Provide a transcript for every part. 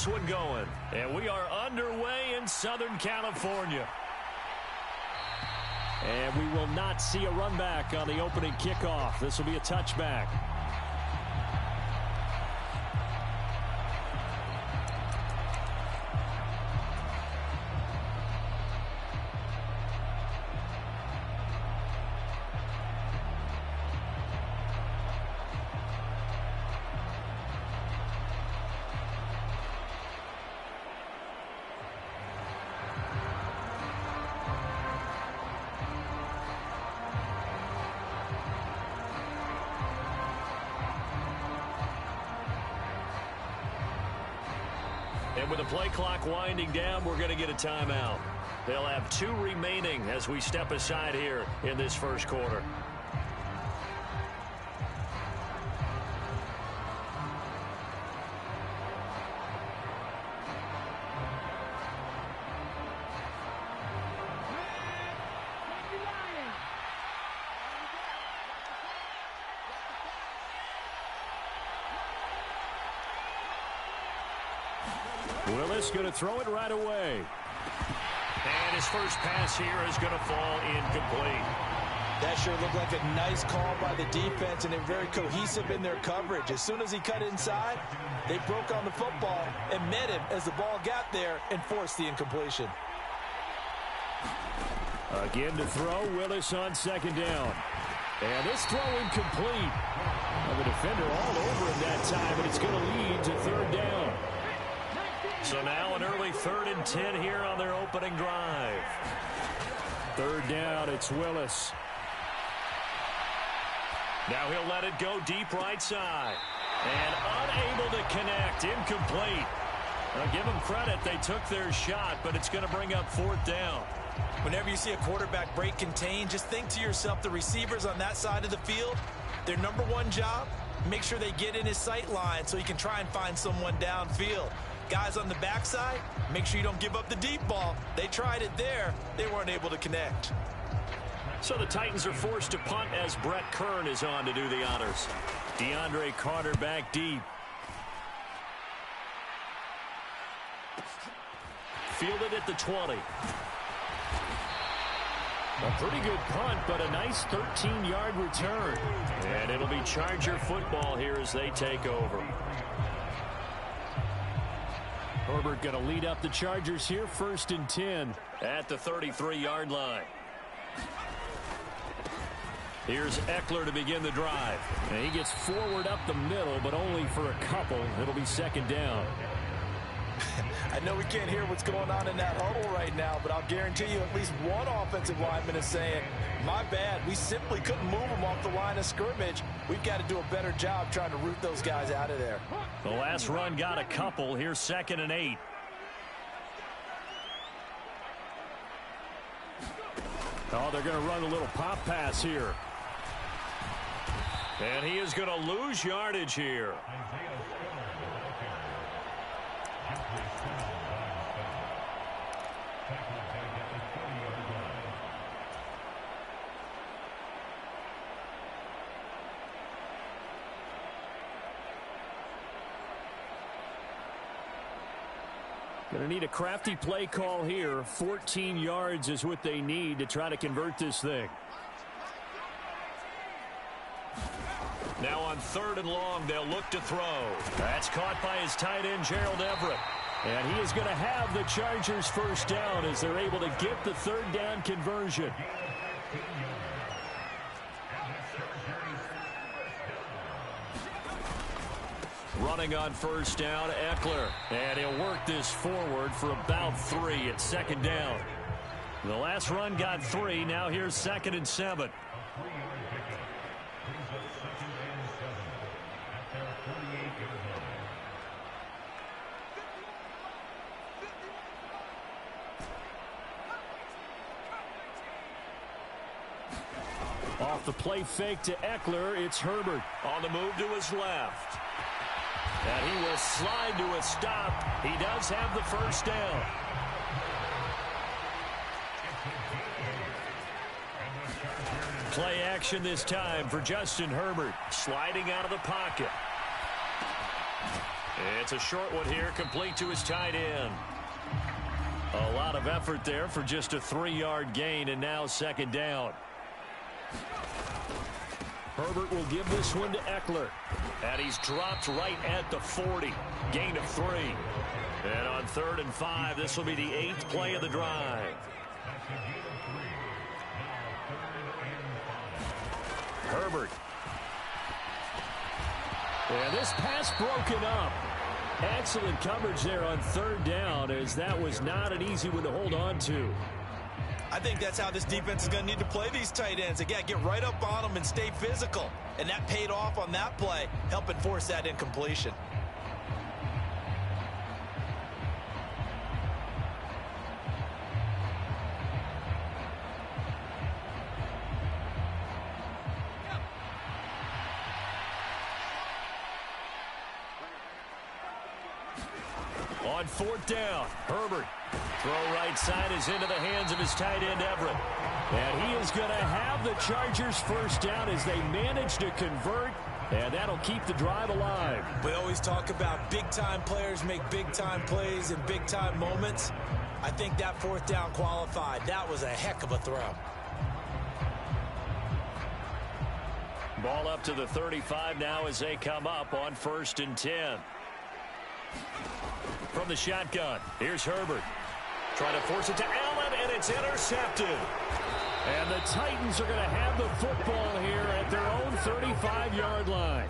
this one going. And we are underway in Southern California. And we will not see a run back on the opening kickoff. This will be a touchback. And with the play clock winding down, we're going to get a timeout. They'll have 2 remaining as we step aside here in this first quarter. Willis going to throw it right away. And his first pass here is going to fall incomplete. That sure looked like a nice call by the defense, and they're very cohesive in their coverage. As soon as he cut inside, they broke on the football and met him as the ball got there and forced the incompletion. Again to throw, Willis on second down. And this throw incomplete. The defender all over him that time, and it's going to lead to third down. So now an early 3rd and 10 here on their opening drive. Third down, it's Willis. Now he'll let it go deep right side. And unable to connect, incomplete. Now give them credit, they took their shot, but it's going to bring up 4th down. Whenever you see a quarterback break contain, just think to yourself, the receivers on that side of the field, their number one job, make sure they get in his sight line so he can try and find someone downfield. Guys on the backside, make sure you don't give up the deep ball. They tried it there. They weren't able to connect. So the Titans are forced to punt as Brett Kern is on to do the honors. DeAndre Carter back deep. Fielded at the 20. A pretty good punt, but a nice 13-yard return. And it'll be Charger football here as they take over. Herbert going to lead up the Chargers here, 1st and 10. At the 33-yard line. Here's Eckler to begin the drive. And he gets forward up the middle, but only for a couple. It'll be 2nd down. I know we can't hear what's going on in that huddle right now, but I'll guarantee you at least one offensive lineman is saying, my bad, we simply couldn't move them off the line of scrimmage. We've got to do a better job trying to root those guys out of there. The last run got a couple. Here's 2nd and 8. Oh, they're going to run a little pop pass here. And he is going to lose yardage here. Going to need a crafty play call here. 14 yards is what they need to try to convert this thing. Now on 3rd and long, they'll look to throw. That's caught by his tight end, Gerald Everett. And he is going to have the Chargers first down as they're able to get the 3rd down conversion. Running on 1st down, Eckler. And he'll work this forward for about 3 at 2nd down. The last run got 3. Now here's 2nd and 7. Off the play fake to Eckler, it's Herbert. On the move to his left. And he will slide to a stop. He does have the first down. Play action this time for Justin Herbert. Sliding out of the pocket. It's a short one here, complete to his tight end. A lot of effort there for just a 3-yard gain, and now second down. Herbert will give this one to Eckler. And he's dropped right at the 40. Gain of 3. And on 3rd and 5, this will be the 8th play of the drive. Herbert. And this pass broken up. Excellent coverage there on 3rd down, as that was not an easy one to hold on to. I think that's how this defense is going to need to play these tight ends. Again, get right up on them and stay physical. And that paid off on that play, helping force that incompletion. On 4th down, Herbert. Throw right side is into the hands of his tight end, Everett. And he is going to have the Chargers first down as they manage to convert, and that'll keep the drive alive. We always talk about big-time players make big-time plays in big-time moments. I think that 4th down qualified. That was a heck of a throw. Ball up to the 35 now as they come up on 1st and 10. From the shotgun, here's Herbert. Trying to force it to Allen, and it's intercepted. And the Titans are going to have the football here at their own 35-yard line.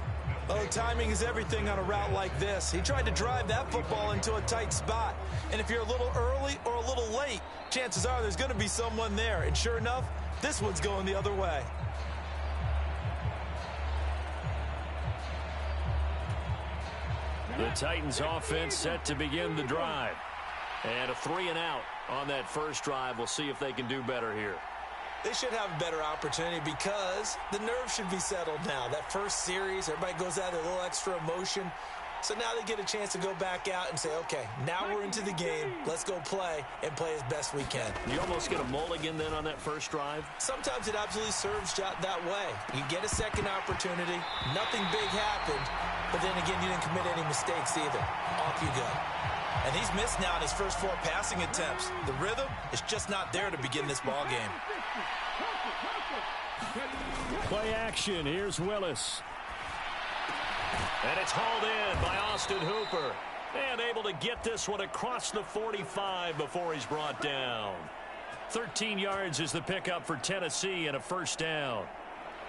Oh, timing is everything on a route like this. He tried to drive that football into a tight spot. And if you're a little early or a little late, chances are there's going to be someone there. And sure enough, this one's going the other way. The Titans offense set to begin the drive. And a 3-and-out on that first drive. We'll see if they can do better here. They should have a better opportunity because the nerves should be settled now. That first series, everybody goes out with a little extra emotion. So now they get a chance to go back out and say, okay, now we're into the game. Let's go play and play as best we can. You almost get a mulligan then on that first drive? Sometimes it absolutely serves that way. You get a second opportunity. Nothing big happened. But then again, you didn't commit any mistakes either. Off you go. And he's missed now in his first 4 passing attempts. The rhythm is just not there to begin this ball game. Play action. Here's Willis. And it's hauled in by Austin Hooper. And able to get this one across the 45 before he's brought down. 13 yards is the pickup for Tennessee and a first down.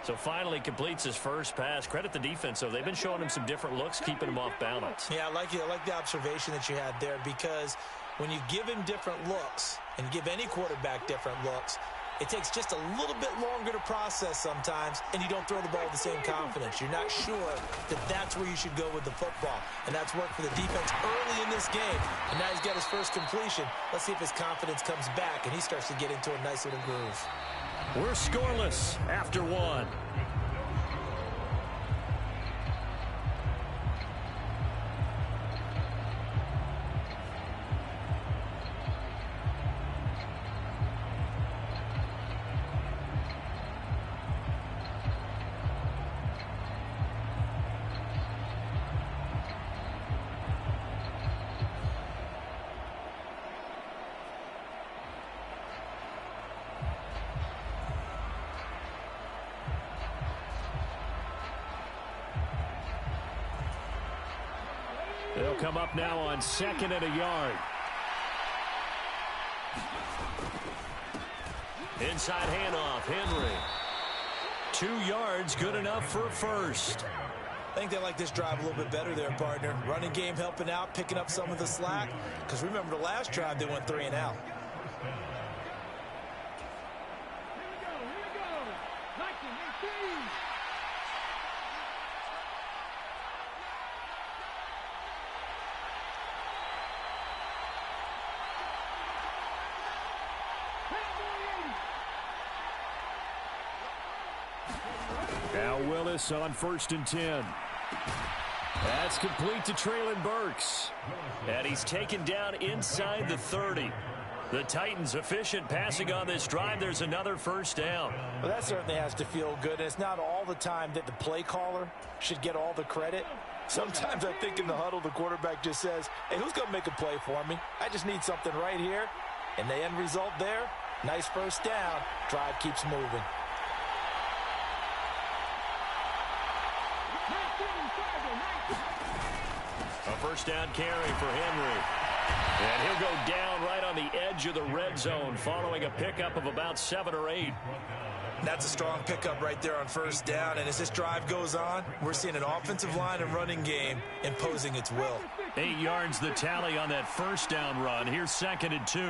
So finally completes his first pass. Credit the defense, though. They've been showing him some different looks, keeping him off balance. Yeah, I like the observation that you had there, because when you give him different looks and give any quarterback different looks, it takes just a little bit longer to process sometimes, and you don't throw the ball with the same confidence. You're not sure that that's where you should go with the football, and that's worked for the defense early in this game, and now he's got his first completion. Let's see if his confidence comes back, and he starts to get into a nice little groove. We're scoreless after 1. They'll come up now on 2nd and a yard. Inside handoff, Henry. 2 yards, good enough for a first. I think they like this drive a little bit better there, partner. Running game helping out, picking up some of the slack. Because remember, the last drive, they went 3 and out. Now Willis on 1st and 10. That's complete to Traylon Burks. And he's taken down inside the 30. The Titans efficient passing on this drive. There's another first down. Well, that certainly has to feel good. And it's not all the time that the play caller should get all the credit. Sometimes I think in the huddle, the quarterback just says, hey, who's going to make a play for me? I just need something right here. And the end result there, nice first down. Drive keeps moving. A first down carry for Henry. And he'll go down right on the edge of the red zone following a pickup of about 7 or 8. That's a strong pickup right there on first down. And as this drive goes on, we're seeing an offensive line and running game imposing its will. 8 yards the tally on that first down run. Here's 2nd and 2.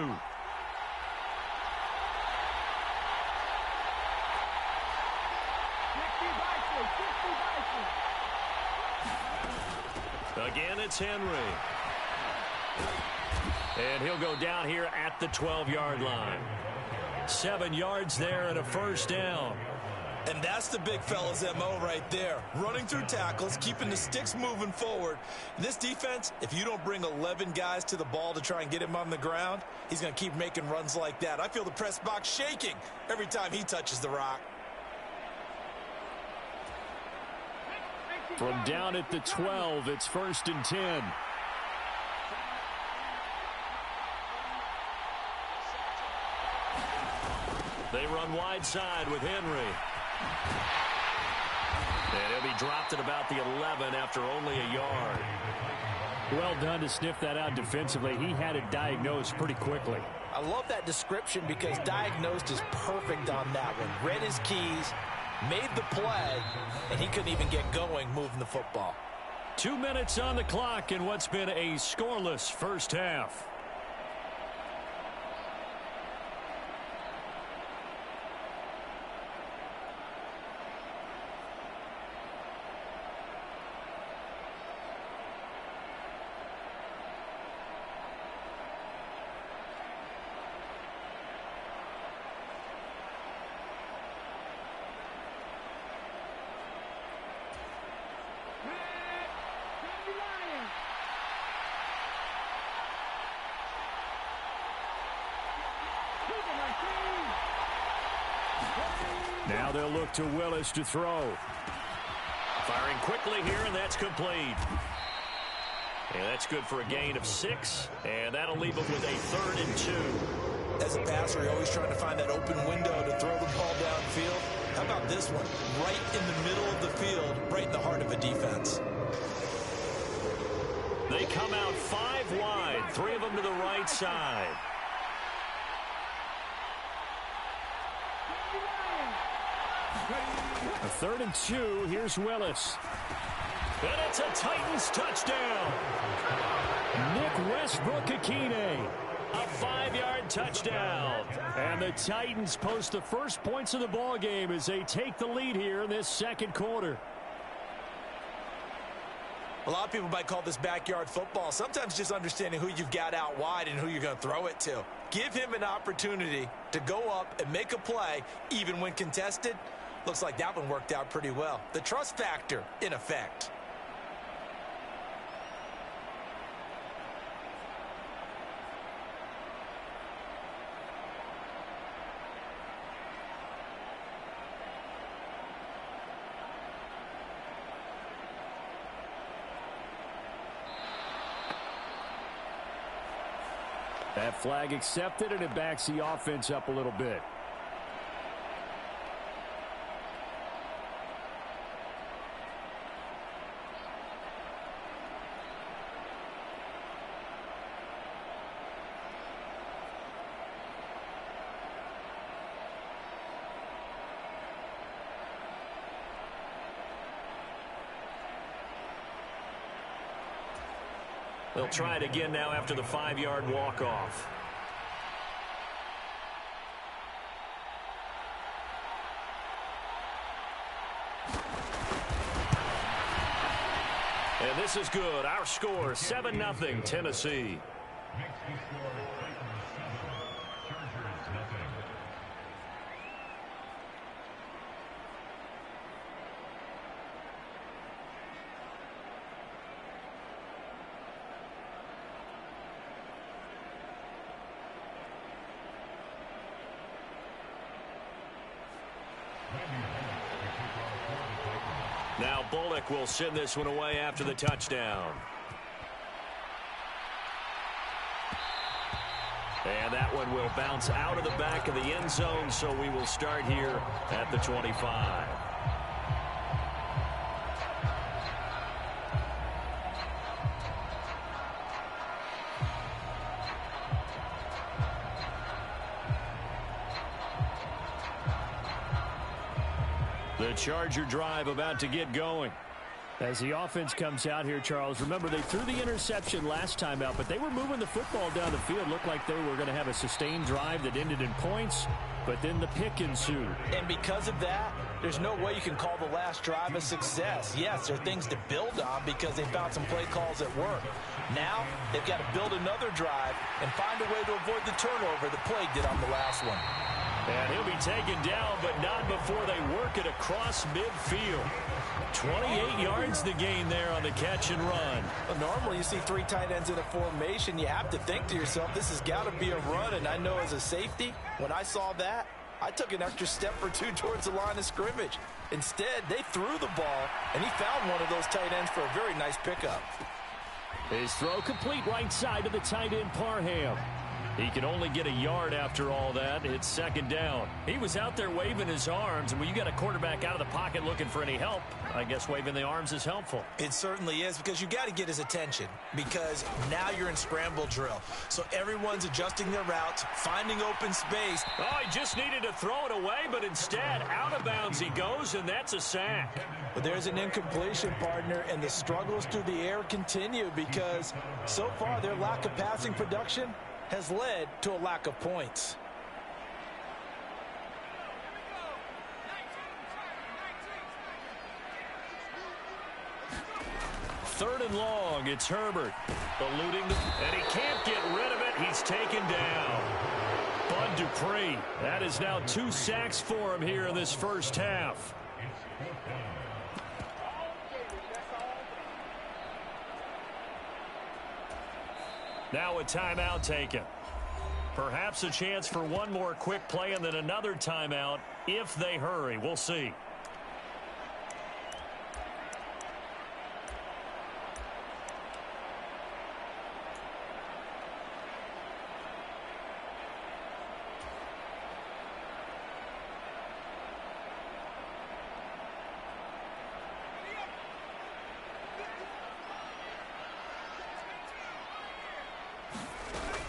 Again, it's Henry. And he'll go down here at the 12-yard line. 7 yards there and a first down. And that's the big fella's MO right there. Running through tackles, keeping the sticks moving forward. This defense, if you don't bring 11 guys to the ball to try and get him on the ground, he's going to keep making runs like that. I feel the press box shaking every time he touches the rock. From down at the 12, it's 1st and 10. They run wide side with Henry. And he'll be dropped at about the 11 after only a yard. Well done to sniff that out defensively. He had it diagnosed pretty quickly. I love that description because diagnosed is perfect on that one. Read his keys, made the play, and he couldn't even get going moving the football. 2 minutes on the clock in what's been a scoreless first half. Now they'll look to Willis to throw. Firing quickly here, and that's complete. And that's good for a gain of 6, and that'll leave them with a 3rd and 2. As a passer, you're always trying to find that open window to throw the ball downfield. How about this one? Right in the middle of the field, right in the heart of a defense. They come out 5 wide, 3 of them to the right side. A 3rd and 2. Here's Willis. And it's a Titans touchdown. Nick Westbrook-Akine. A 5-yard touchdown. And the Titans post the first points of the ball game as they take the lead here in this second quarter. A lot of people might call this backyard football. Sometimes just understanding who you've got out wide and who you're going to throw it to. Give him an opportunity to go up and make a play, even when contested. Looks like that one worked out pretty well. The trust factor in effect. That flag accepted, and it backs the offense up a little bit. They'll try it again now after the 5-yard walk-off. And this is good. Our score, 7-0 Tennessee. Now Bullock will send this one away after the touchdown. And that one will bounce out of the back of the end zone, so we will start here at the 25. The Charger drive about to get going. As the offense comes out here, Charles, remember they threw the interception last time out, but they were moving the football down the field. Looked like they were going to have a sustained drive that ended in points, but then the pick ensued. And because of that, there's no way you can call the last drive a success. Yes, there are things to build on because they found some play calls that work. Now, they've got to build another drive and find a way to avoid the turnover that Plague did on the last one. And he'll be taken down, but not before they work it across midfield. 28 yards the gain there on the catch and run. Well, normally you see three tight ends in a formation. You have to think to yourself, this has got to be a run. And I know as a safety, when I saw that, I took an extra step or two towards the line of scrimmage. Instead, they threw the ball, and he found one of those tight ends for a very nice pickup. His throw complete right side to the tight end, Parham. He can only get a yard after all that. It's second down. He was out there waving his arms, and when you got a quarterback out of the pocket looking for any help, I guess waving the arms is helpful. It certainly is, because you got to get his attention, because now you're in scramble drill. So everyone's adjusting their routes, finding open space. Oh, he just needed to throw it away, but instead out of bounds he goes, and that's a sack. But there's an incompletion, partner, and the struggles through the air continue because so far their lack of passing production has led to a lack of points. Third and long, it's Herbert. Eluding, and he can't get rid of it. He's taken down. Bud Dupree. That is now 2 sacks for him here in this first half. Now a timeout taken. Perhaps a chance for one more quick play and then another timeout if they hurry. We'll see.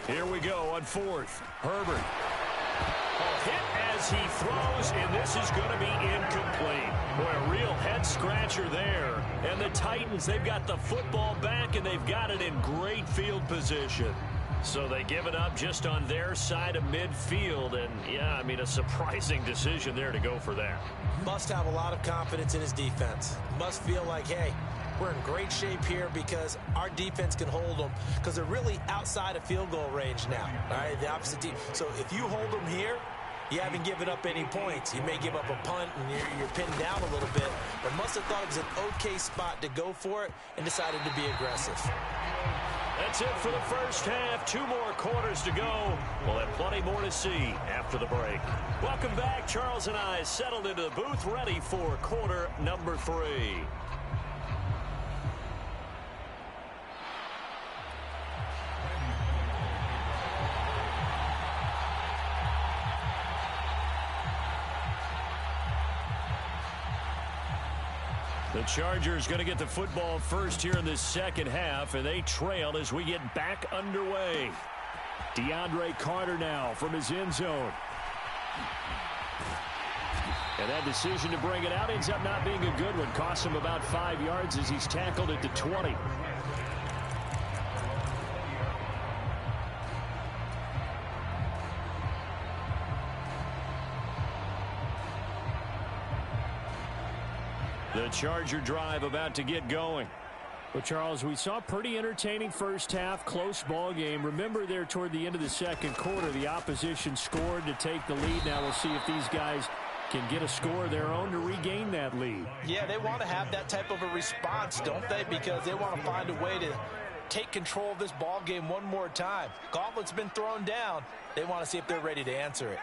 Here we go on fourth. Herbert. A hit as he throws, and this is going to be incomplete. Boy, a real head-scratcher there. And the Titans, they've got the football back, and they've got it in great field position. So they give it up just on their side of midfield. And, yeah, I mean, a surprising decision there to go for that. Must have a lot of confidence in his defense. Must feel like, hey, we're in great shape here because our defense can hold them because they're really outside of field goal range now. All right, the opposite team. So if you hold them here, you haven't given up any points. You may give up a punt and you're pinned down a little bit, but must have thought it was an okay spot to go for it and decided to be aggressive. That's it for the first half. 2 more quarters to go. We'll have plenty more to see after the break. Welcome back. Charles and I settled into the booth ready for quarter number 3. The Chargers going to get the football first here in this second half, and they trail as we get back underway. DeAndre Carter now from his end zone. And that decision to bring it out ends up not being a good one. Costs him about 5 yards as he's tackled at the 20. The Charger drive about to get going. Well, Charles, we saw a pretty entertaining first half, close ball game. Remember there toward the end of the second quarter, the opposition scored to take the lead. Now we'll see if these guys can get a score of their own to regain that lead. Yeah, they want to have that type of a response, don't they? Because they want to find a way to take control of this ball game one more time. Gauntlet's been thrown down. They want to see if they're ready to answer it.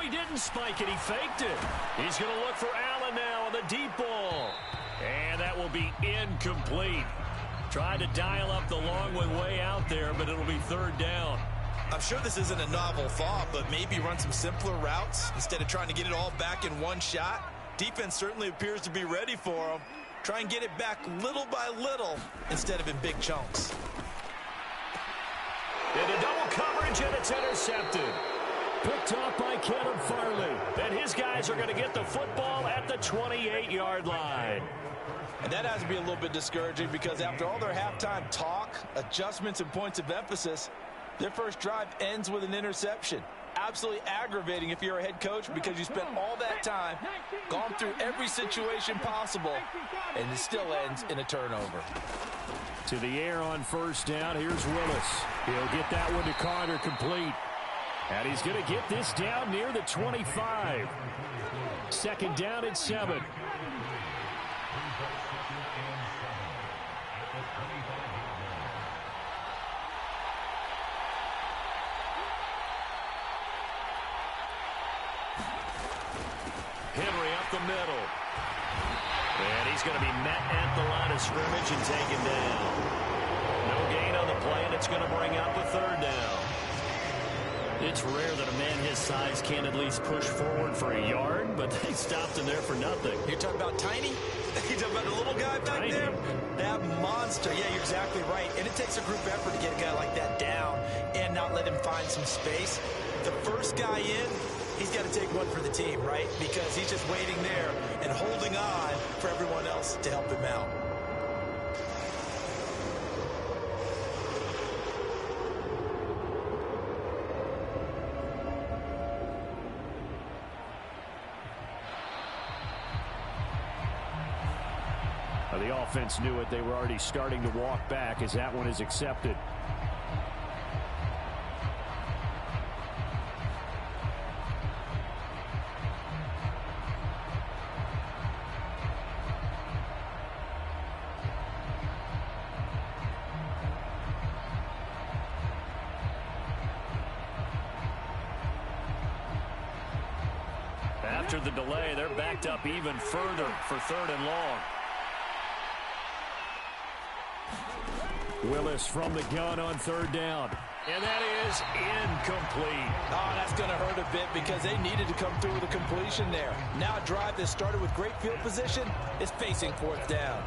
he didn't spike it. He faked it. He's going to look for Allen now on the deep ball. And that will be incomplete. Tried to dial up the long one way out there, but it'll be third down. I'm sure this isn't a novel thought, but maybe run some simpler routes instead of trying to get it all back in one shot. Defense certainly appears to be ready for him. Try and get it back little by little instead of in big chunks. Into double coverage, and it's intercepted. Picked off by Kevin Farley. And his guys are going to get the football at the 28-yard line. And that has to be a little bit discouraging because after all their halftime talk, adjustments, and points of emphasis, their first drive ends with an interception. Absolutely aggravating if you're a head coach because you spent all that time, gone through every situation possible, and it still ends in a turnover. To the air on first down. Here's Willis. He'll get that one to Carter complete. And he's going to get this down near the 25. Second down at 7. Henry up the middle. And he's going to be met at the line of scrimmage and taken down. No gain on the play, and it's going to bring up a third down. It's rare that a man his size can't at least push forward for a yard, but they stopped him there for nothing. You're talking about tiny? You're talking about the little guy back Tiny. there? That monster. Yeah, you're exactly right. And it takes a group effort to get a guy like that down and not let him find some space. The first guy in, he's got to take one for the team, right? Because he's just waiting there and holding on for everyone else to help him out. The offense knew it. They were already starting to walk back as that one is accepted. After the delay, they're backed up even further for third and long. Willis from the gun on third down. And that is incomplete. Oh, that's going to hurt a bit because they needed to come through with a completion there. Now a drive that started with great field position is facing fourth down.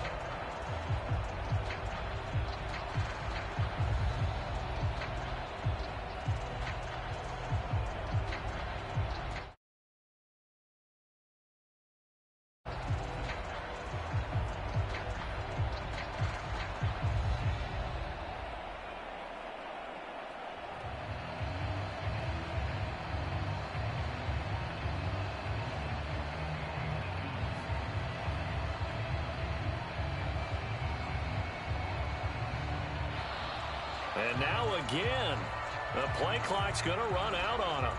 And now again, the play clock's going to run out on them.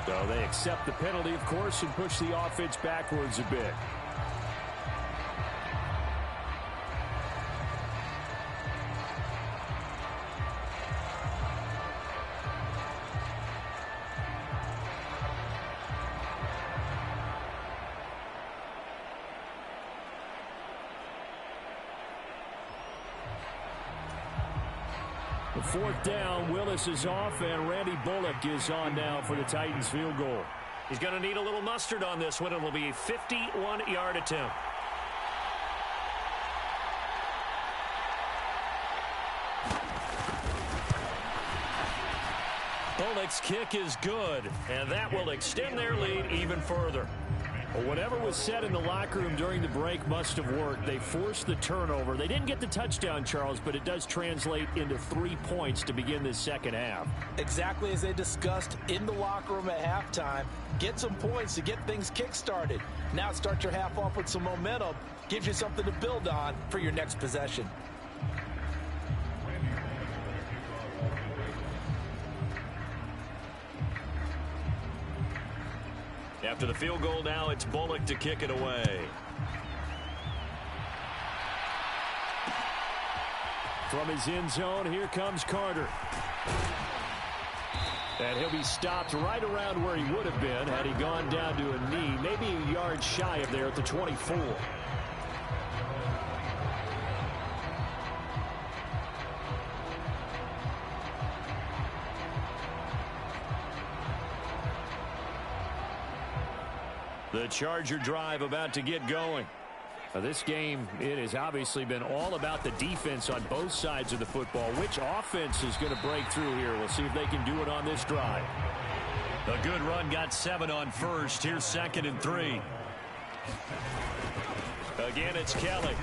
So they accept the penalty, of course, and push the offense backwards a bit. Fourth down, Willis is off, and Randy Bullock is on now for the Titans field goal. He's going to need a little mustard on this one. It will be a 51-yard attempt. Bullock's kick is good, and that will extend their lead even further. Well, whatever was said in the locker room during the break must have worked. They forced the turnover. They didn't get the touchdown, Charles, but it does translate into 3 points to begin this second half. Exactly as they discussed in the locker room at halftime. Get some points to get things kick-started. Now start your half off with some momentum. Gives you something to build on for your next possession. After the field goal now, it's Bullock to kick it away. From his end zone, here comes Carter. And he'll be stopped right around where he would have been had he gone down to a knee, maybe a yard shy of there at the 24. The Charger drive about to get going. This game, it has obviously been all about the defense on both sides of the football. Which offense is going to break through here? We'll see if they can do it on this drive. A good run, got 7 on first. Here's 2nd and 3. Again, it's Kelly.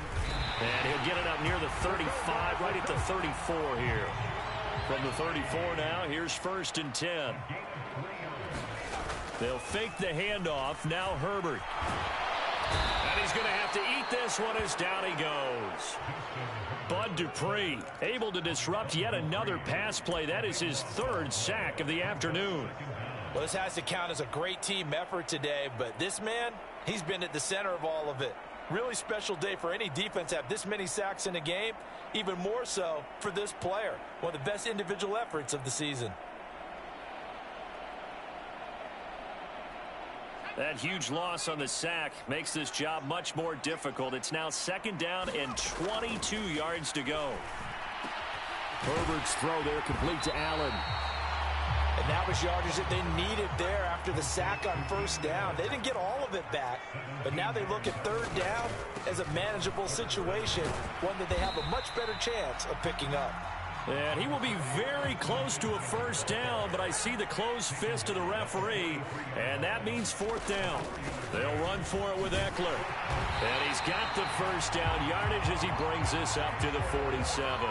And he'll get it up near the 35, right at the 34 here. From the 34 now, here's 1st and 10. They'll fake the handoff. Now Herbert. And he's going to have to eat this one as down he goes. Bud Dupree able to disrupt yet another pass play. That is his 3rd sack of the afternoon. Well, this has to count as a great team effort today, but this man, he's been at the center of all of it. Really special day for any defense to have this many sacks in a game. Even more so for this player. One of the best individual efforts of the season. That huge loss on the sack makes this job much more difficult. It's now 2nd down and 22 yards to go. Herbert's throw there complete to Allen. And that was yardage that they needed there after the sack on 1st down. They didn't get all of it back, but now they look at 3rd down as a manageable situation, one that they have a much better chance of picking up. And he will be very close to a 1st down, but I see the closed fist of the referee, and that means 4th down. They'll run for it with Eckler. And he's got the 1st down yardage as he brings this up to the 47.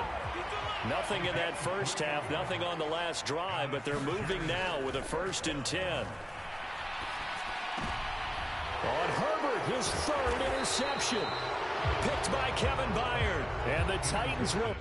Nothing in that first half, nothing on the last drive, but they're moving now with a 1st and 10. On Herbert, his 3rd interception. Picked by Kevin Byard. And the Titans will...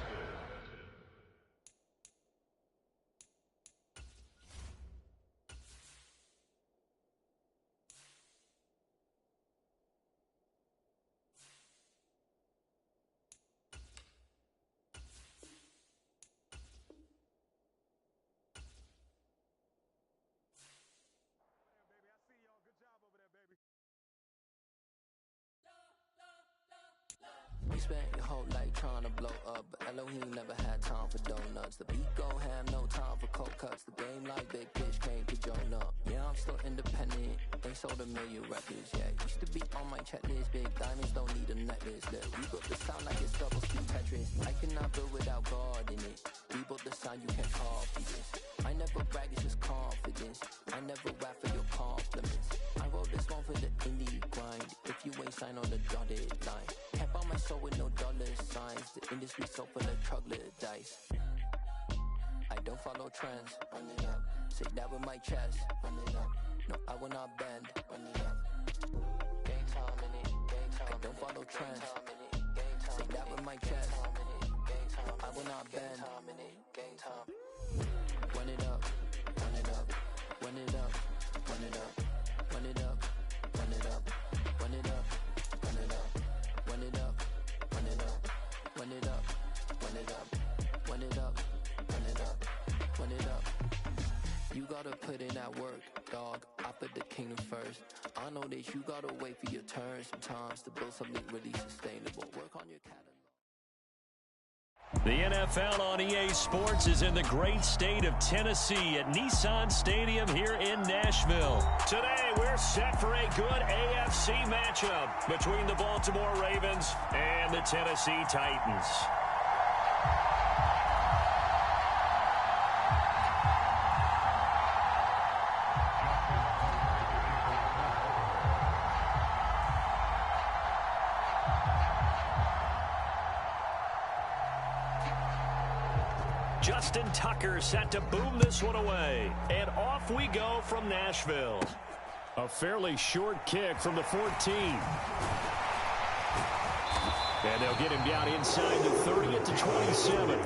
We spent your whole life trying to blow up, but Elohim never had time for donuts. The beat go ham, no time for cold cuts. The game like Big Pitch came to join up. Yeah, I'm still independent. They sold 1 million records. Yeah, used to be on my checklist. Big diamonds don't need a necklace. Look, we built the sound like it's double speed Tetris. I cannot build without God in it. We built the sound, you can't copy this. I never brag, it's just confidence. I never rap for your compliments. I wrote this one for the indie grind. If you ain't signed on the dotted line, can't buy my soul with no dollar signs. The industry so full of troglodytes. I don't follow trends. Run it up. Say that with my chest. Run it up. No, I will not bend. Run it up. Game time in it. Game time. I don't follow trends. Say that with my chest. I will not bend. Game time. Run it up. Run it up. Run it up. Run it up. Run it up. Run it up. Run it up. Run it up. Run it up. Run it up. Run it up. Run it up. Run it up. Run it up. Run it up. You gotta put in that work, dog. I put the kingdom first. I know that you gotta wait for your turn sometimes to build something really sustainable. Work on your catalog. The NFL on EA Sports is in the great state of Tennessee at Nissan Stadium here in Nashville. Today, we're set for a good AFC matchup between the Baltimore Ravens and the Tennessee Titans. Justin Tucker set to boom this one away. And off we go from Nashville. A fairly short kick from the 14. And they'll get him down inside the 30 at the 27.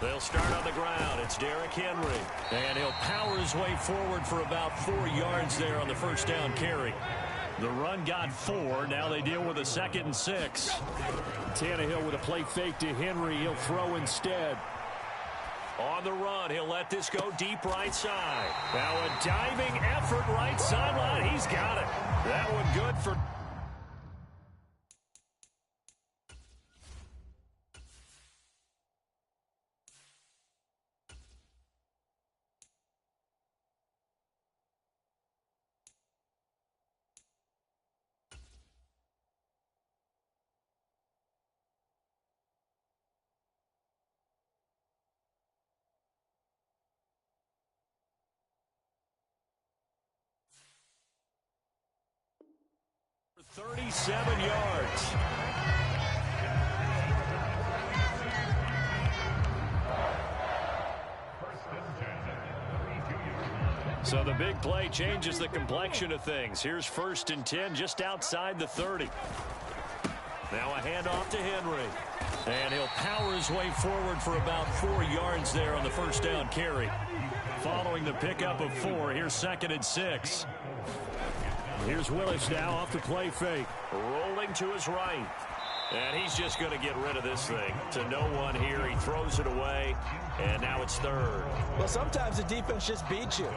They'll start on the ground. It's Derrick Henry. And he'll power his way forward for about 4 yards there on the first down carry. The run got 4. Now they deal with a 2nd and 6. Tannehill with a play fake to Henry. He'll throw instead. On the run, he'll let this go deep right side. Now a diving effort right sideline. He's got it. That one good for... for 37 yards. So the big play changes the complexion of things. Here's 1st and 10 just outside the 30. Now a handoff to Henry. And he'll power his way forward for about 4 yards there on the first down carry. Following the pickup of 4, here's 2nd and 6. Here's Willis now off the play fake. Rolling to his right. And he's just going to get rid of this thing. To no one here. He throws it away. And now it's 3rd. Well, sometimes the defense just beats you.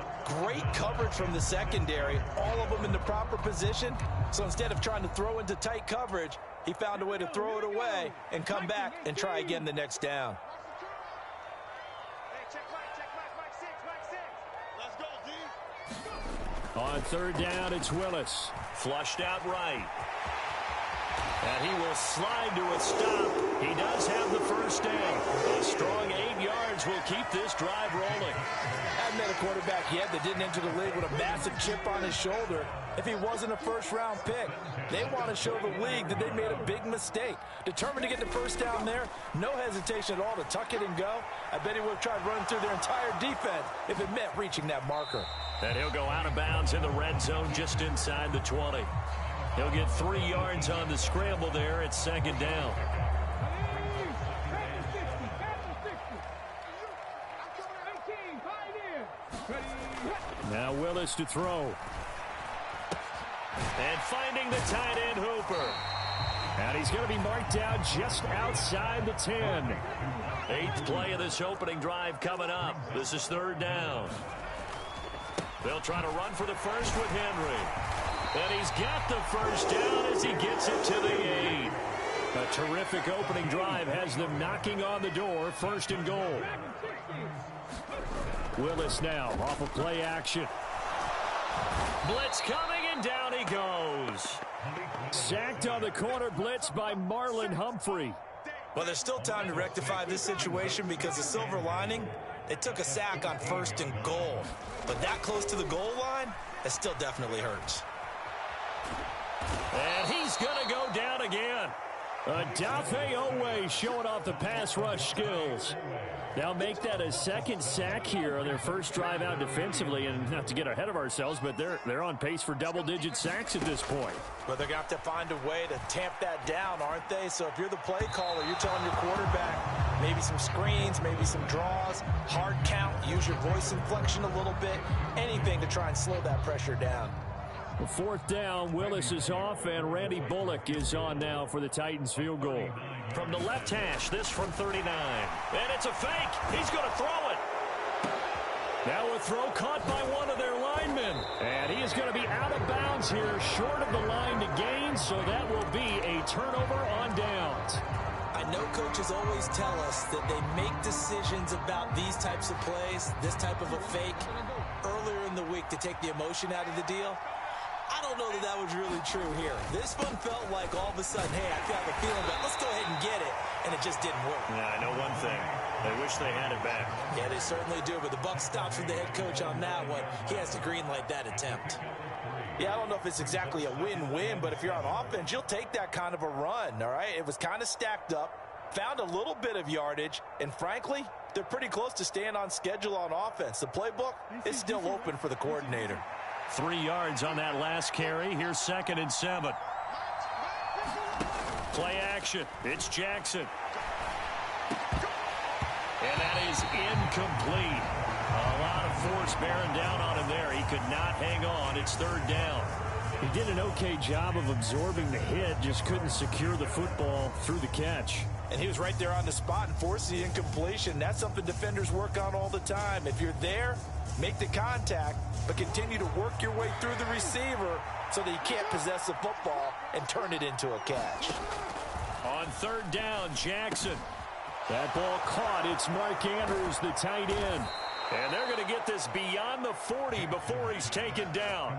Great coverage from the secondary. All of them in the proper position. So instead of trying to throw into tight coverage, he found a way to throw it away and come back and try again the next down. On 3rd down, it's Willis. Flushed out right. And he will slide to a stop. He does have the first down. A strong 8 yards will keep this drive rolling. Hadn't met a quarterback yet that didn't enter the league with a massive chip on his shoulder if he wasn't a first-round pick. They want to show the league that they made a big mistake. Determined to get the first down there, no hesitation at all to tuck it and go. I bet he would have tried running through their entire defense if it meant reaching that marker. And he'll go out of bounds in the red zone just inside the 20. He'll get 3 yards on the scramble there. It's 2nd down. Now Willis to throw. And finding the tight end Hooper. And he's going to be marked down just outside the 10. 8th play of this opening drive coming up. This is 3rd down. They'll try to run for the first with Henry. And he's got the first down as he gets it to the 8. A terrific opening drive has them knocking on the door. 1st and goal. Willis now off of play action. Blitz coming, and down he goes. Sacked on the corner blitz by Marlon Humphrey. Well, there's still time to rectify this situation because the silver lining, they took a sack on 1st and goal. But that close to the goal line, it still definitely hurts. And he's going to go down again. Adafe Owe showing off the pass rush skills. They'll make that a 2nd sack here on their first drive out defensively. And not to get ahead of ourselves, but they're on pace for double-digit sacks at this point. But they're going to have to find a way to tamp that down, aren't they? So if you're the play caller, you're telling your quarterback maybe some screens, maybe some draws, hard count, use your voice inflection a little bit, anything to try and slow that pressure down. 4th down, Willis is off, and Randy Bullock is on now for the Titans field goal. From the left hash, this from 39. And it's a fake. He's going to throw it. Now a throw caught by one of their linemen. And he is going to be out of bounds here, short of the line to gain, so that will be a turnover on downs. I know coaches always tell us that they make decisions about these types of plays, this type of a fake, earlier in the week to take the emotion out of the deal. I don't know that that was really true here. This one felt like all of a sudden, hey, I have a feeling about let's go ahead and get it, and it just didn't work. Yeah, I know one thing. They wish they had it back. Yeah, they certainly do, but the buck stops with the head coach on that one. He has to greenlight that attempt. Yeah, I don't know if it's exactly a win-win, but if you're on offense, you'll take that kind of a run, all right? It was kind of stacked up, found a little bit of yardage, and frankly, they're pretty close to staying on schedule on offense. The playbook is still open for the coordinator. 3 yards on that last carry. Here's 2nd and 7. Play action. It's Jackson. And that is incomplete. A lot of force bearing down on him there. He could not hang on. It's third down. He did an okay job of absorbing the hit, just couldn't secure the football through the catch. And he was right there on the spot and forced the incompletion. That's something defenders work on all the time. If you're there, make the contact, but continue to work your way through the receiver so that you can't possess the football and turn it into a catch. On third down, Jackson. That ball caught. It's Mark Andrews, the tight end. And they're going to get this beyond the 40 before he's taken down.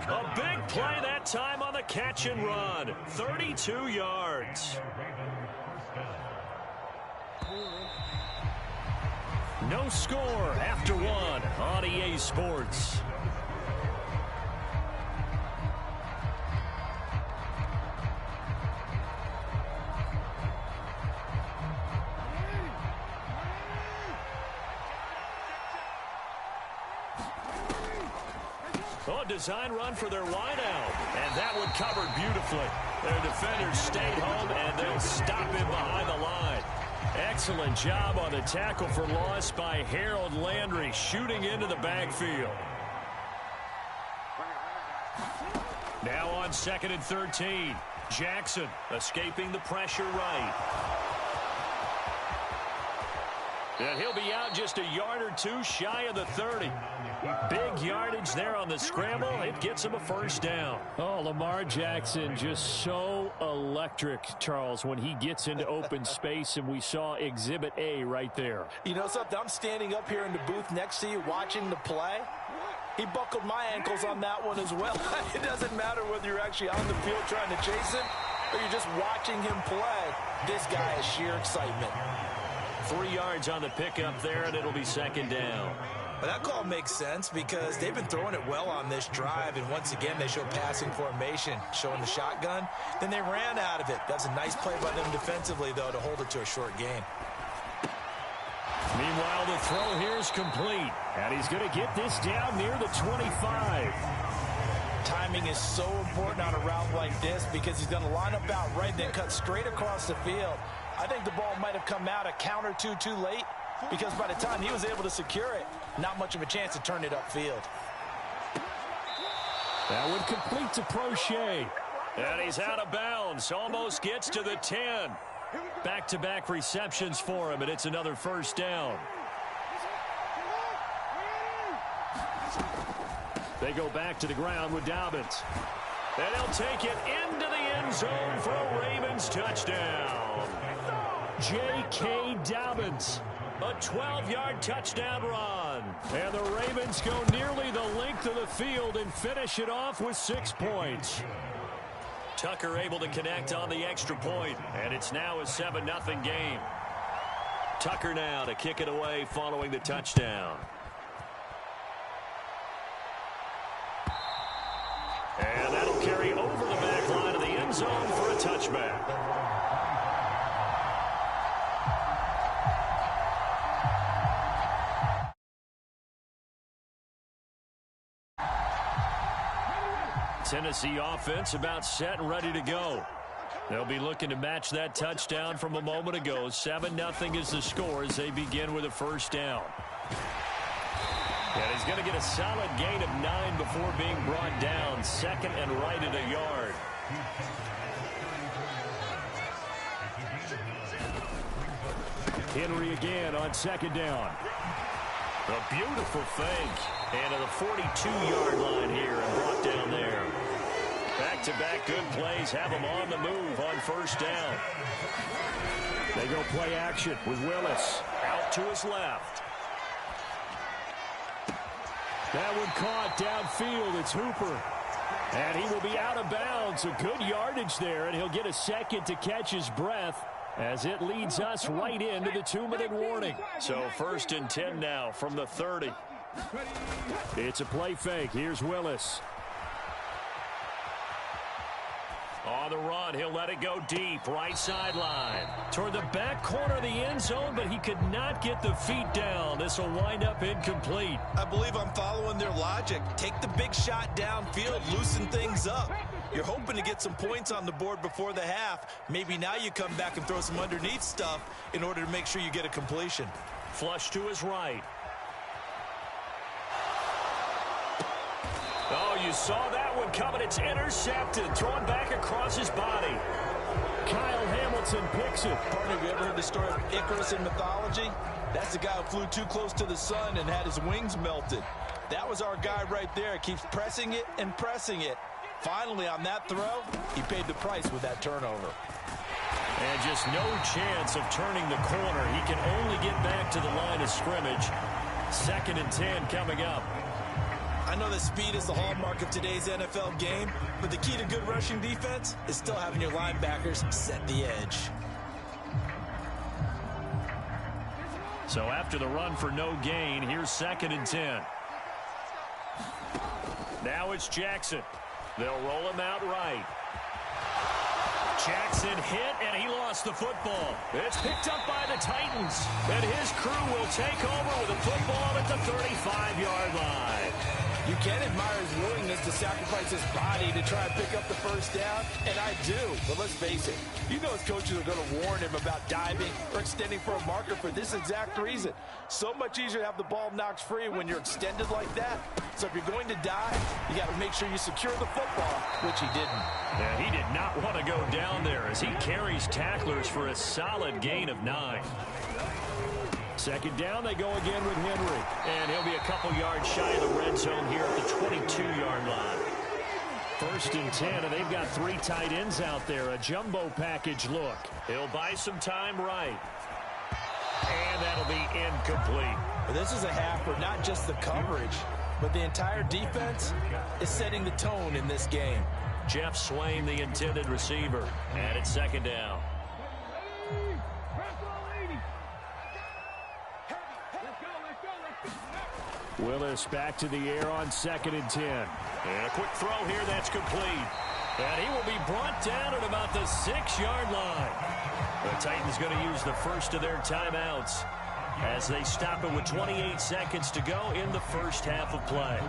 A big play that time on the catch and run. 32 yards. No score after one on EA Sports. Oh, a design run for their wideout. And that one covered beautifully. Their defenders stayed home, and they'll stop him behind the line. Excellent job on the tackle for loss by Harold Landry, shooting into the backfield. Now on 2nd and 13. Jackson escaping the pressure right. And he'll be out just a yard or two shy of the 30. Big yardage there on the scramble. It gets him a first down. Oh, Lamar Jackson just so electric, Charles, when he gets into open space, and we saw Exhibit A right there. You know something? I'm standing up here in the booth next to you watching the play. He buckled my ankles on that one as well. It doesn't matter whether you're actually on the field trying to chase him or you're just watching him play. This guy is sheer excitement. 3 yards on the pickup there, and it'll be second down. But that call makes sense because they've been throwing it well on this drive, and once again they show passing formation, showing the shotgun. Then they ran out of it. That's a nice play by them defensively, though, to hold it to a short gain. Meanwhile, the throw here is complete, and he's going to get this down near the 25. Timing is so important on a route like this because he's going to line up out right, then cut straight across the field. I think the ball might have come out a count or two too late because by the time he was able to secure it, not much of a chance to turn it upfield. That would complete to Prochet. And he's out of bounds, almost gets to the 10. Back-to-back receptions for him, and it's another first down. They go back to the ground with Dobbins. And he'll take it into the end zone for a Ravens touchdown. J.K. Dobbins, a 12-yard touchdown run. And the Ravens go nearly the length of the field and finish it off with 6 points. Tucker able to connect on the extra point, and it's now a 7-0 game. Tucker now to kick it away following the touchdown. And that'll carry over the back line of the end zone for a touchback. Tennessee offense about set and ready to go. They'll be looking to match that touchdown from a moment ago. 7-0 is the score as they begin with a first down. And he's going to get a solid gain of 9 before being brought down. Second and right at a yard. Henry again on second down. A beautiful fake. And to the 42-yard line here and brought down there. Back-to-back good plays have them on the move on first down. They go play action with Willis. Out to his left. That one caught downfield. It's Hooper. And he will be out of bounds. A good yardage there, and he'll get a second to catch his breath as it leads us right into the 2-minute warning. So 1st and 10 now from the 30. It's a play fake. Here's Willis. On the run, he'll let it go deep, right sideline. Toward the back corner of the end zone, but he could not get the feet down. This will wind up incomplete. I believe I'm following their logic. Take the big shot downfield, loosen things up. You're hoping to get some points on the board before the half. Maybe now you come back and throw some underneath stuff in order to make sure you get a completion. Flush to his right. Oh, you saw that one coming. It's intercepted. Thrown back across his body. Kyle Hamilton picks it. Partner, have you ever heard the story of Icarus in mythology? That's the guy who flew too close to the sun and had his wings melted. That was our guy right there. Keeps pressing it and pressing it. Finally, on that throw, he paid the price with that turnover. And just no chance of turning the corner. He can only get back to the line of scrimmage. 2nd and 10 coming up. I know that speed is the hallmark of today's NFL game, but the key to good rushing defense is still having your linebackers set the edge. So after the run for no gain, here's 2nd and 10. Now it's Jackson. They'll roll him out right. Jackson hit, and he lost the football. It's picked up by the Titans, and his crew will take over with a football at the 35-yard line. You can admire his willingness to sacrifice his body to try and pick up the first down, and I do. But let's face it, you know his coaches are going to warn him about diving or extending for a marker for this exact reason. So much easier to have the ball knocked free when you're extended like that. So if you're going to dive, you got to make sure you secure the football, which he didn't. Yeah, he did not want to go down there as he carries tacklers for a solid gain of 9. 2nd down, they go again with Henry. And he'll be a couple yards shy of the red zone here at the 22-yard line. 1st and 10, and they've got 3 tight ends out there. A jumbo package look. He'll buy some time right. And that'll be incomplete. But this is a half where not just the coverage, but the entire defense is setting the tone in this game. Jeff Swain, the intended receiver. And it's 2nd down. Willis back to the air on 2nd and 10. And a quick throw here that's complete. And he will be brought down at about the 6-yard line. The Titans going to use the first of their timeouts as they stop it with 28 seconds to go in the first half of play.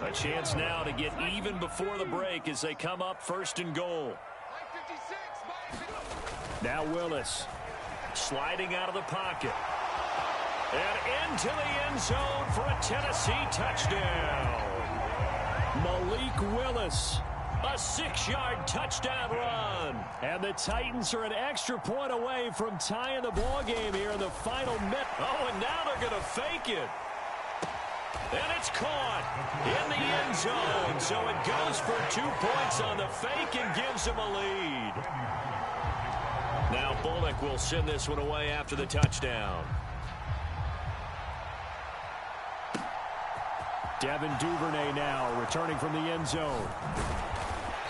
A chance now to get even before the break as they come up 1st and goal. Now Willis. Sliding out of the pocket. And into the end zone for a Tennessee touchdown. Malik Willis. A 6-yard touchdown run. And the Titans are an extra point away from tying the ball game here in the final minute. Oh, and now they're going to fake it. And it's caught in the end zone. So it goes for 2 points on the fake and gives them a lead. Now Bullock will send this one away after the touchdown. Devin Duvernay now returning from the end zone.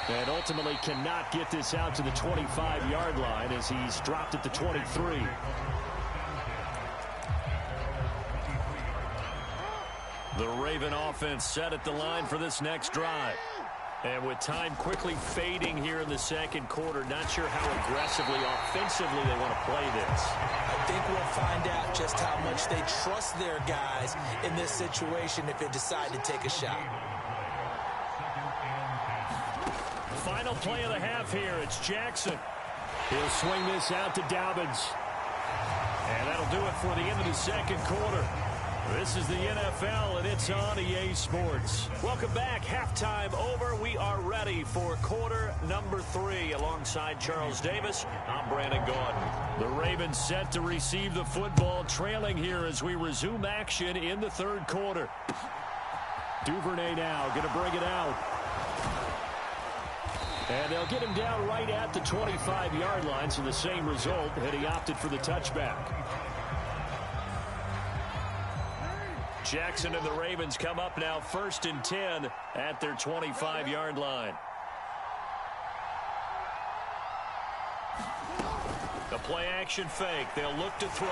And ultimately cannot get this out to the 25-yard line as he's dropped at the 23. The Raven offense set at the line for this next drive. And with time quickly fading here in the 2nd quarter, not sure how aggressively, offensively they want to play this. I think we'll find out just how much they trust their guys in this situation if they decide to take a shot. Final play of the half here. It's Jackson. He'll swing this out to Dobbins. And that'll do it for the end of the 2nd quarter. This is the NFL, and it's on EA Sports. Welcome back. Halftime over. We are ready for quarter number 3. Alongside Charles Davis, I'm Brandon Gordon. The Ravens set to receive the football, trailing here as we resume action in the 3rd quarter. Duvernay now going to bring it out. And they'll get him down right at the 25-yard line, so the same result, and he opted for the touchback. Jackson and the Ravens come up now 1st and 10 at their 25-yard line. The play-action fake. They'll look to throw.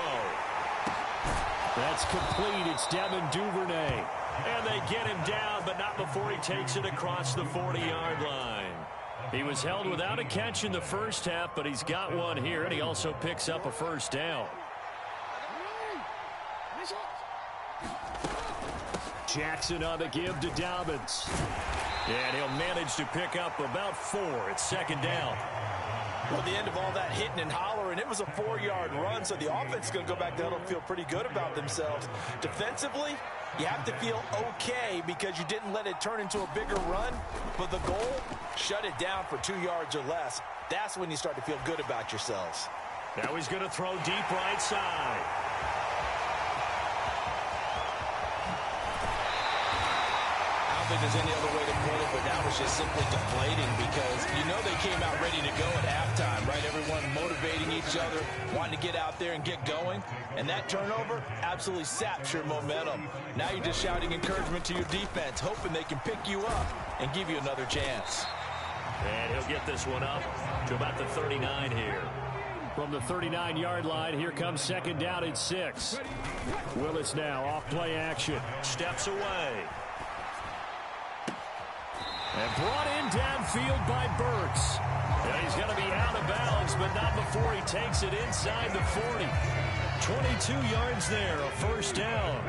That's complete. It's Devin Duvernay. And they get him down, but not before he takes it across the 40-yard line. He was held without a catch in the first half, but he's got one here, and he also picks up a first down. Jackson on the give to Dobbins. And he'll manage to pick up about 4. It's 2nd down. Well, the end of all that hitting and hollering, it was a 4-yard run, so the offense is going to go back there and feel pretty good about themselves. Defensively, you have to feel okay because you didn't let it turn into a bigger run, but the goal, shut it down for 2 yards or less. That's when you start to feel good about yourselves. Now he's going to throw deep right side. I don't think there's any other way to put it, but that was just simply deflating because you know they came out ready to go at halftime, right? Everyone motivating each other, wanting to get out there and get going. And that turnover absolutely saps your momentum. Now you're just shouting encouragement to your defense, hoping they can pick you up and give you another chance. And he'll get this one up to about the 39 here. From the 39-yard line, here comes second down and 6. Willis now off play action. Steps away. And brought in downfield by Burks. And he's going to be out of bounds, but not before he takes it inside the 40. 22 yards there, a first down.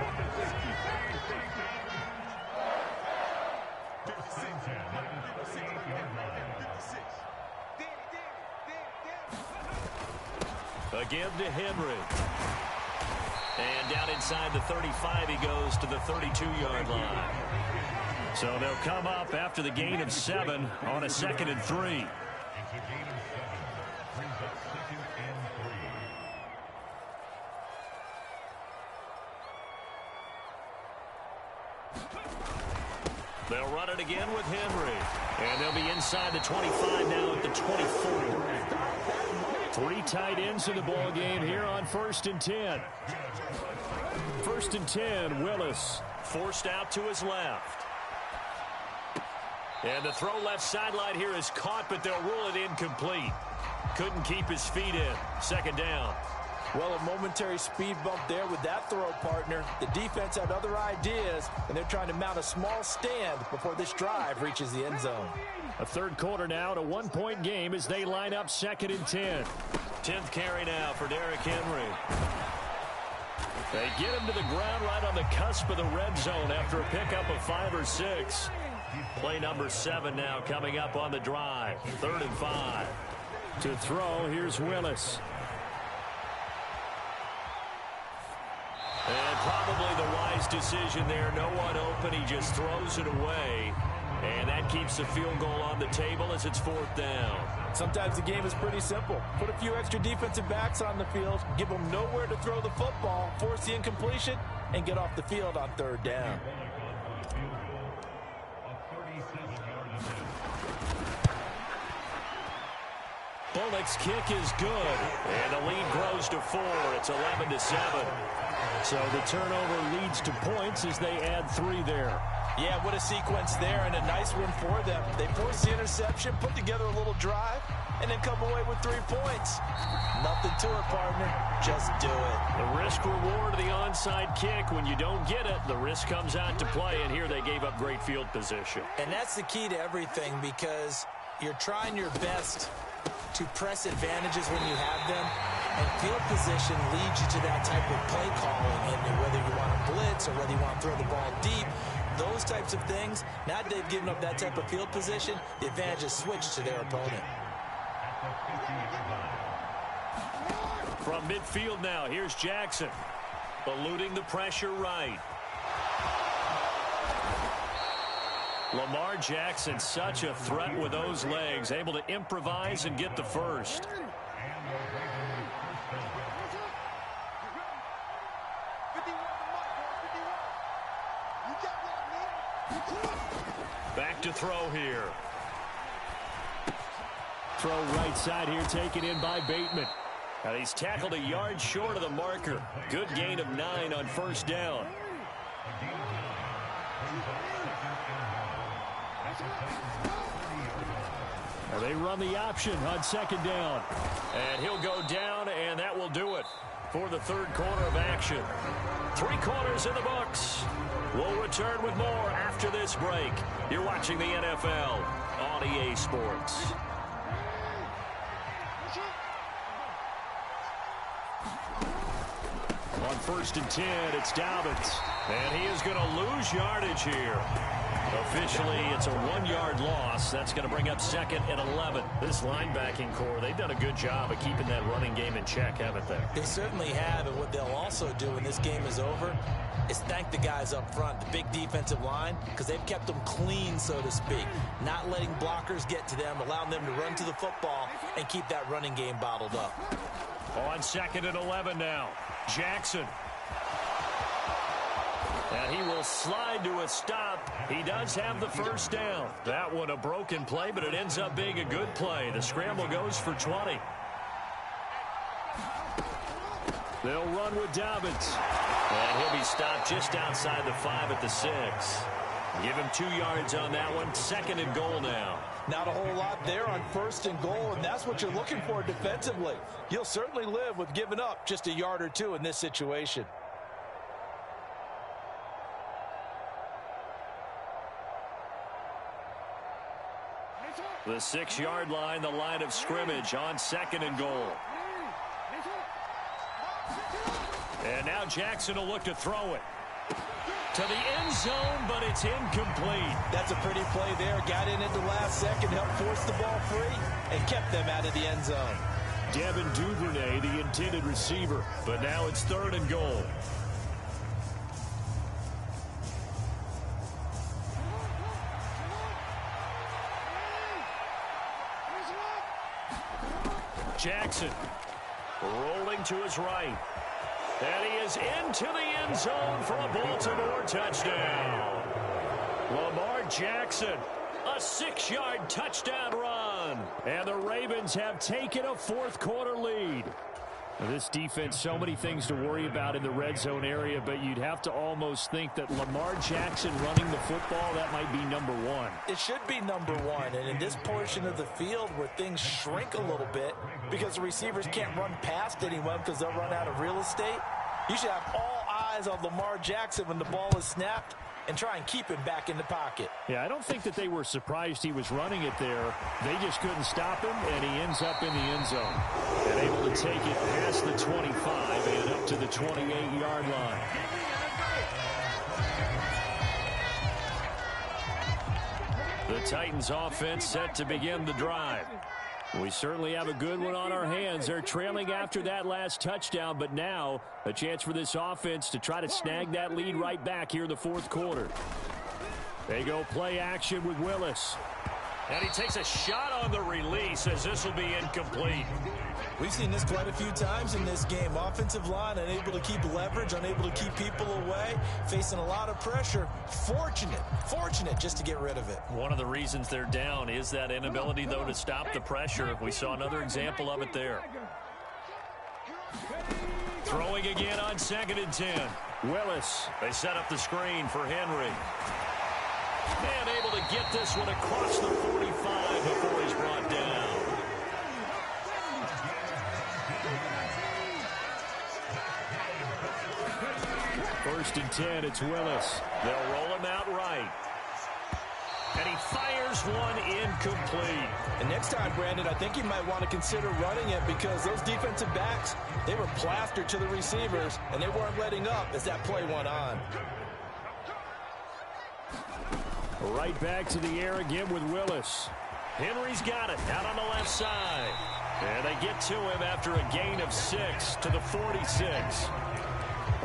Again to Henry. And down inside the 35, he goes to the 32-yard line. So they'll come up after the gain of 7 on a 2nd and 3. They'll run it again with Henry. And they'll be inside the 25 now at the 24. 3 tight ends in the ball game here on 1st and 10. 1st and 10, Willis. Forced out to his left. And the throw left sideline here is caught, but they'll rule it incomplete. Couldn't keep his feet in. Second down. Well, a momentary speed bump there with that throw, partner. The defense had other ideas, and they're trying to mount a small stand before this drive reaches the end zone. A third quarter now, and a 1-point game as they line up 2nd and 10. 10th carry now for Derrick Henry. They get him to the ground right on the cusp of the red zone after a pickup of 5 or 6. Play number 7 now coming up on the drive. 3rd and 5. To throw, here's Willis. And probably the wise decision there. No one open. He just throws it away. And that keeps the field goal on the table as it's 4th down. Sometimes the game is pretty simple. Put a few extra defensive backs on the field, give them nowhere to throw the football, force the incompletion, and get off the field on 3rd down. Bullock's kick is good. And the lead grows to 4. It's 11-7. So the turnover leads to points as they add 3 there. Yeah, what a sequence there, and a nice one for them. They force the interception, put together a little drive, and then come away with 3 points. Nothing to it, partner. Just do it. The risk reward of the onside kick. When you don't get it, the risk comes out to play, and here they gave up great field position. And that's the key to everything because you're trying your best to press advantages when you have them, and field position leads you to that type of play calling, and whether you want to blitz or whether you want to throw the ball deep, those types of things. Now that they've given up that type of field position, the advantage is switched to their opponent. From midfield now, here's Jackson. Eluding the pressure right. Lamar Jackson, such a threat with those legs, able to improvise and get the first. Back to throw here. Throw right side here, taken in by Bateman. And he's tackled a yard short of the marker. Good gain of 9 on 1st down. Well, they run the option on 2nd down. And he'll go down, and that will do it for the 3rd quarter of action. 3 quarters in the books. We'll return with more after this break. You're watching the NFL on EA Sports. On 1st and 10, it's Dobbins. And he is going to lose yardage here. Officially, it's a 1-yard loss. That's going to bring up second and 11. This linebacking core, they've done a good job of keeping that running game in check, haven't they? They certainly have, and what they'll also do when this game is over is thank the guys up front, the big defensive line, because they've kept them clean, so to speak, not letting blockers get to them, allowing them to run to the football and keep that running game bottled up. On second and 11 now, Jackson. And he will slide to a stop. He does have the first down. That one a broken play, but it ends up being a good play. The scramble goes for 20. They'll run with Dobbins. And he'll be stopped just outside the 5 at the 6. Give him 2 yards on that one. Second and goal now. Not a whole lot there on first and goal, and that's what you're looking for defensively. You'll certainly live with giving up just a yard or two in this situation. The 6-yard line, the line of scrimmage on second and goal. And now Jackson will look to throw it to the end zone, but it's incomplete. That's a pretty play there. Got in at the last second, helped force the ball free, and kept them out of the end zone. Devin Duvernay, the intended receiver, but now it's third and goal. Jackson rolling to his right. And he is into the end zone for a Baltimore touchdown. Lamar Jackson, a 6-yard touchdown run. And the Ravens have taken a fourth-quarter lead. Now, this defense, so many things to worry about in the red zone area, but you'd have to almost think that Lamar Jackson running the football, that might be number one. It should be number one, and in this portion of the field where things shrink a little bit because the receivers can't run past anyone because they'll run out of real estate, you should have all eyes on Lamar Jackson when the ball is snapped and try and keep him back in the pocket. Yeah, I don't think that they were surprised he was running it there. They just couldn't stop him, and he ends up in the end zone. And able to take it past the 25 and up to the 28-yard line. The Titans offense set to begin the drive. We certainly have a good one on our hands. They're trailing after that last touchdown, but now a chance for this offense to try to snag that lead right back here in the fourth quarter. They go play action with Willis. And he takes a shot on the release as this will be incomplete. We've seen this quite a few times in this game. Offensive line unable to keep leverage, unable to keep people away, facing a lot of pressure. Fortunate just to get rid of it. One of the reasons they're down is that inability, though, to stop the pressure. We saw another example of it there. Throwing again on second and 10. Willis. They set up the screen for Henry. And able to get this one across the 45 before he's brought down. First and 10, it's Willis. They'll roll him out right. And he fires one incomplete. And next time, Brandon, I think you might want to consider running it because those defensive backs, they were plastered to the receivers, and they weren't letting up as that play went on. Right back to the air again with Willis. Henry's got it out on the left side. And they get to him after a gain of 6 to the 46.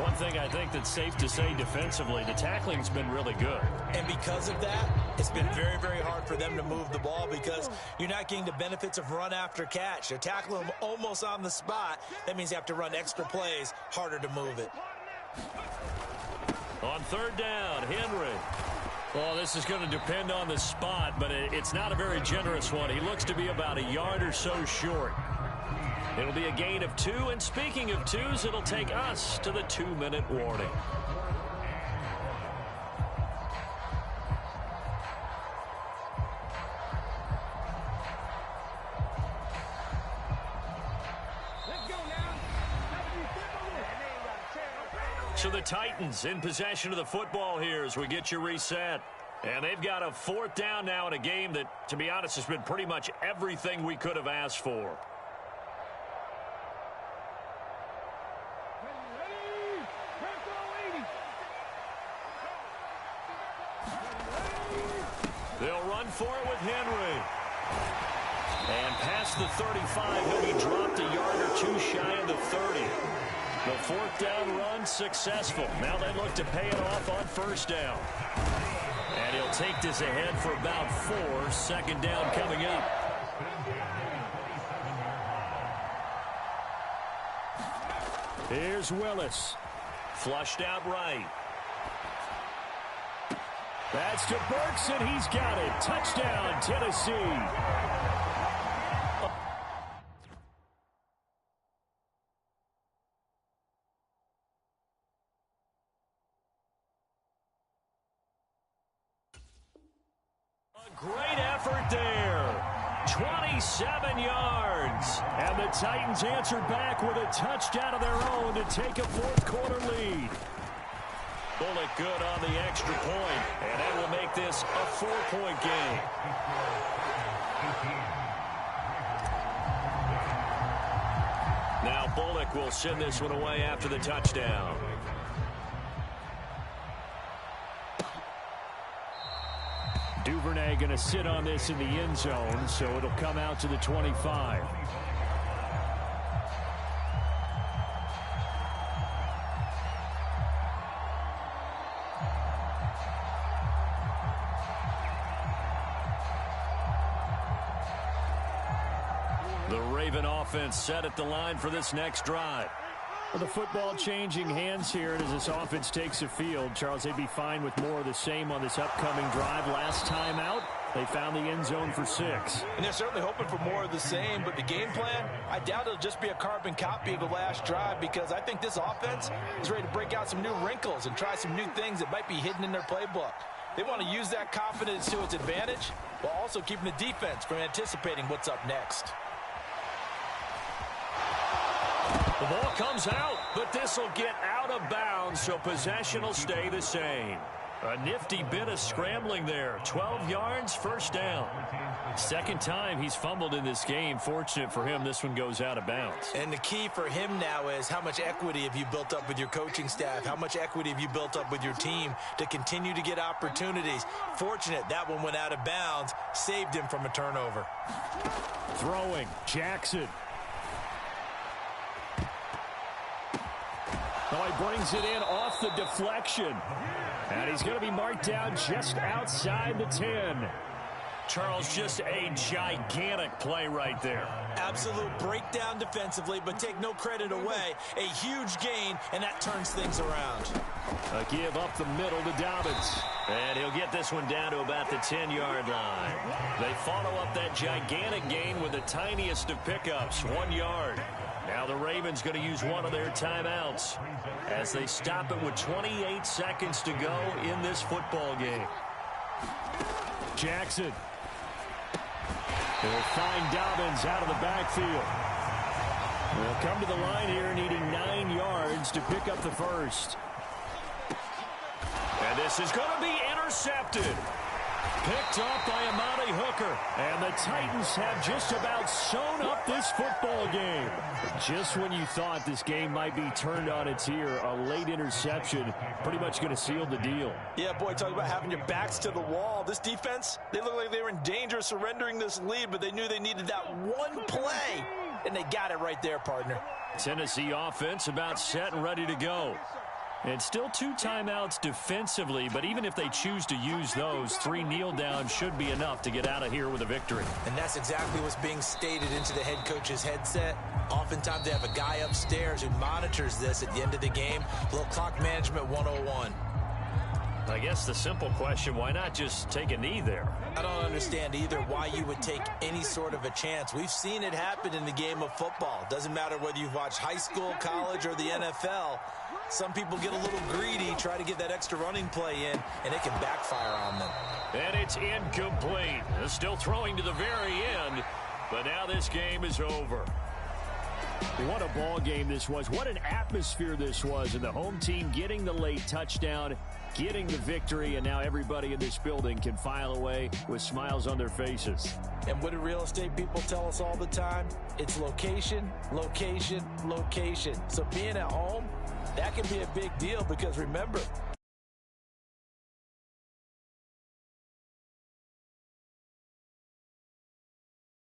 One thing I think that's safe to say defensively, the tackling's been really good. And because of that, it's been very, very hard for them to move the ball because you're not getting the benefits of run after catch. They're tackling them almost on the spot. That means you have to run extra plays, harder to move it. On third down, Henry. Well, this is going to depend on the spot, but it's not a very generous one. He looks to be about a yard or so short. It'll be a gain of 2, and speaking of 2s, it'll take us to the 2-minute warning. So the Titans in possession of the football here as we get you reset. And they've got a fourth down now in a game that, to be honest, has been pretty much everything we could have asked for. going for it with Henry. And past the 35, he'll be dropped a yard or two shy of the 30. The fourth down run successful. Now they look to pay it off on first down. And he'll take this ahead for about 4. Second down coming up. Here's Willis. Flushed out right. That's to Burks, and he's got it. Touchdown, Tennessee. Great effort there. 27 yards. And the Titans answer back with a touchdown of their own to take a fourth-quarter lead. Bullock good on the extra point, and that will make this a 4-point game. Now Bullock will send this one away after the touchdown. Duvernay going to sit on this in the end zone, so it'll come out to the 25. The Raven offense set at the line for this next drive. Well, the football changing hands here, and as this offense takes the field, Charles, they'd be fine with more of the same on this upcoming drive. Last time out, they found the end zone for 6. And they're certainly hoping for more of the same, but the game plan, I doubt it'll just be a carbon copy of the last drive, because I think this offense is ready to break out some new wrinkles and try some new things that might be hidden in their playbook. They want to use that confidence to its advantage while also keeping the defense from anticipating what's up next. The ball comes out, but this will get out of bounds, so possession will stay the same. A nifty bit of scrambling there. 12 yards, first down. Second time he's fumbled in this game. Fortunate for him, this one goes out of bounds. And the key for him now is how much equity have you built up with your coaching staff? How much equity have you built up with your team to continue to get opportunities? Fortunate that one went out of bounds, saved him from a turnover. Throwing, Jackson. Oh, he brings it in off the deflection. And he's going to be marked down just outside the 10. Charles, just a gigantic play right there. Absolute breakdown defensively, but take no credit away. A huge gain, and that turns things around. A give up the middle to Dobbins. And he'll get this one down to about the 10-yard line. They follow up that gigantic gain with the tiniest of pickups, 1 yard. Now the Ravens going to use one of their timeouts as they stop it with 28 seconds to go in this football game. Jackson. They'll find Dobbins out of the backfield. They'll come to the line here needing 9 yards to pick up the first. And this is going to be intercepted. Picked off by Amani Hooker. And the Titans have just about sewn up this football game. Just when you thought this game might be turned on its ear, a late interception pretty much going to seal the deal. Yeah, boy, talk about having your backs to the wall. This defense, they look like they were in danger of surrendering this lead, but they knew they needed that one play, and they got it right there, partner. Tennessee offense about set and ready to go. And still 2 timeouts defensively, but even if they choose to use those, 3 kneel downs should be enough to get out of here with a victory. And that's exactly what's being stated into the head coach's headset. Oftentimes they have a guy upstairs who monitors this at the end of the game. A little clock management 101. I guess the simple question, why not just take a knee there? I don't understand either why you would take any sort of a chance. We've seen it happen in the game of football. It doesn't matter whether you've watched high school, college, or the NFL. Some people get a little greedy, try to get that extra running play in, and it can backfire on them. And it's incomplete. They're still throwing to the very end, but now this game is over. What a ball game this was. What an atmosphere this was. And the home team getting the late touchdown, getting the victory, and now everybody in this building can file away with smiles on their faces. And what do real estate people tell us all the time? It's location, location, location. So being at home, that can be a big deal because remember,